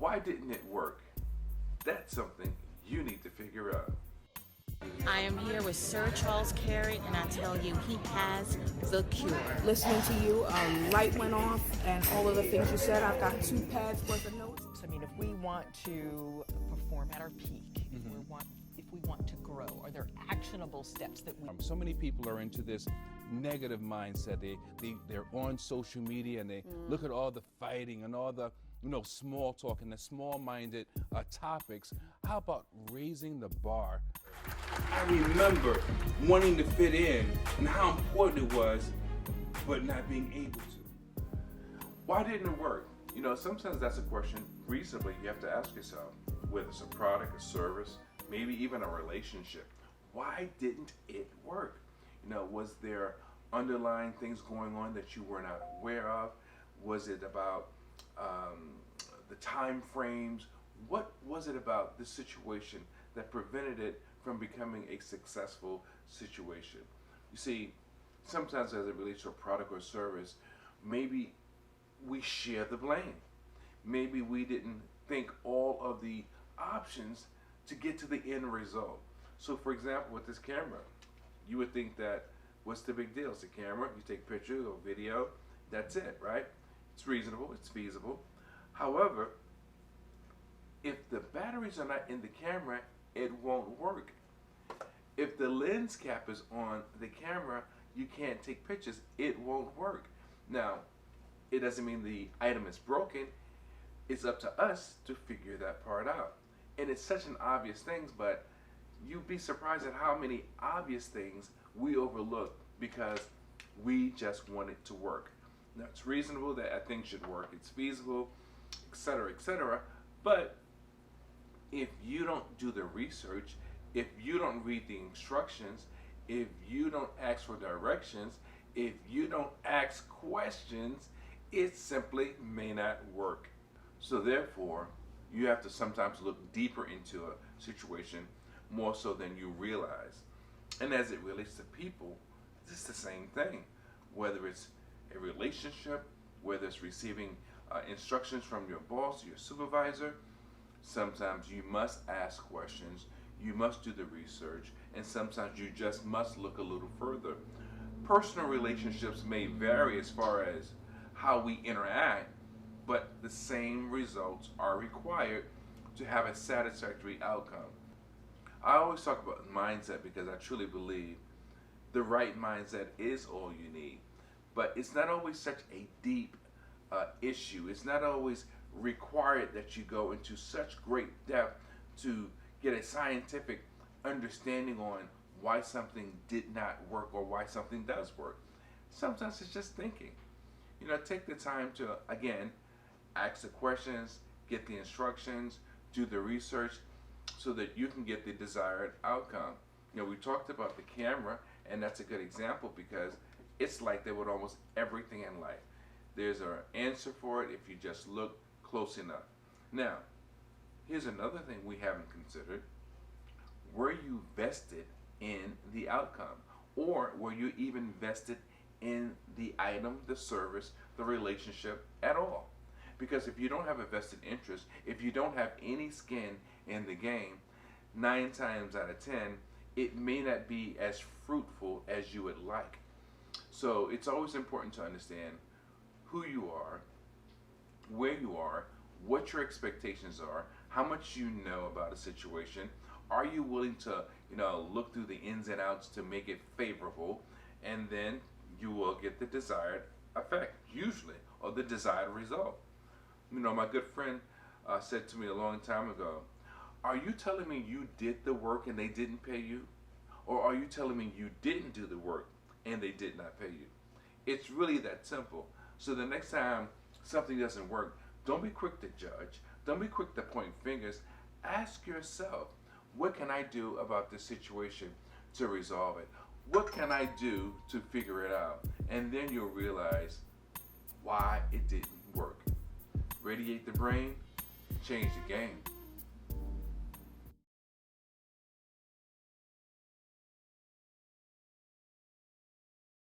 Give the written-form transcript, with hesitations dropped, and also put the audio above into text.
Why didn't it work? That's something you need to figure out. I am here with Sir Charles Cary, and I tell you, he has the cure. Listening to you, light went off, and all of the things you said. I've got 2 pads worth of notes. I mean, if we want to perform at our peak, if we want to grow, are there actionable steps that we... So many people are into this negative mindset. They're on social media and they look at all the fighting and all the small talk and the small-minded topics. How about raising the bar? I remember wanting to fit in and how important it was, but not being able to. Why didn't it work? Sometimes that's a question reasonably you have to ask yourself, whether it's a product, a service, maybe even a relationship. Why didn't it work? Was there underlying things going on that you were not aware of? Was it about the time frames? What was it about the situation that prevented it from becoming a successful situation? You see, sometimes as it relates to a product or service, maybe we share the blame. Maybe we didn't think all of the options to get to the end result. So for example, with this camera, you would think that what's the big deal? It's a camera, you take pictures or video, that's it, right? It's reasonable, it's feasible. However, if the batteries are not in the camera, it won't work. If the lens cap is on the camera, you can't take pictures, it won't work. Now, it doesn't mean the item is broken. It's up to us to figure that part out. And it's such an obvious thing, but you'd be surprised at how many obvious things we overlook because we just want it to work. Now, it's reasonable that a thing should work, it's feasible, etc., but if you don't do the research, if you don't read the instructions, if you don't ask for directions, if you don't ask questions, it simply may not work. So therefore, you have to sometimes look deeper into a situation more so than you realize. And as it relates to people, it's the same thing. Whether it's a relationship, whether it's receiving instructions from your boss, your supervisor, sometimes you must ask questions, you must do the research, and sometimes you just must look a little further. Personal relationships may vary as far as how we interact, but the same results are required to have a satisfactory outcome. I always talk about mindset because I truly believe the right mindset is all you need, but it's not always such a deep issue. It's not always required that you go into such great depth to get a scientific understanding on why something did not work or why something does work. Sometimes it's just thinking. Take the time to, again, ask the questions, get the instructions, do the research so that you can get the desired outcome. We talked about the camera, and that's a good example because it's like that with almost everything in life. There's an answer for it if you just look close enough. Now, here's another thing we haven't considered. Were you vested in the outcome? Or were you even vested in the item, the service, the relationship at all? Because if you don't have a vested interest, if you don't have any skin in the game, 9 times out of 10, it may not be as fruitful as you would like. So it's always important to understand who you are, where you are, what your expectations are, how much you know about a situation. Are you willing to, look through the ins and outs to make it favorable? And then you will get the desired effect, usually, or the desired result. My good friend said to me a long time ago, are you telling me you did the work and they didn't pay you? Or are you telling me you didn't do the work and they did not pay you? It's really that simple. So the next time something doesn't work, don't be quick to judge. Don't be quick to point fingers. Ask yourself, what can I do about this situation to resolve it? What can I do to figure it out? And then you'll realize why it didn't work. Radiate the brain, change the game.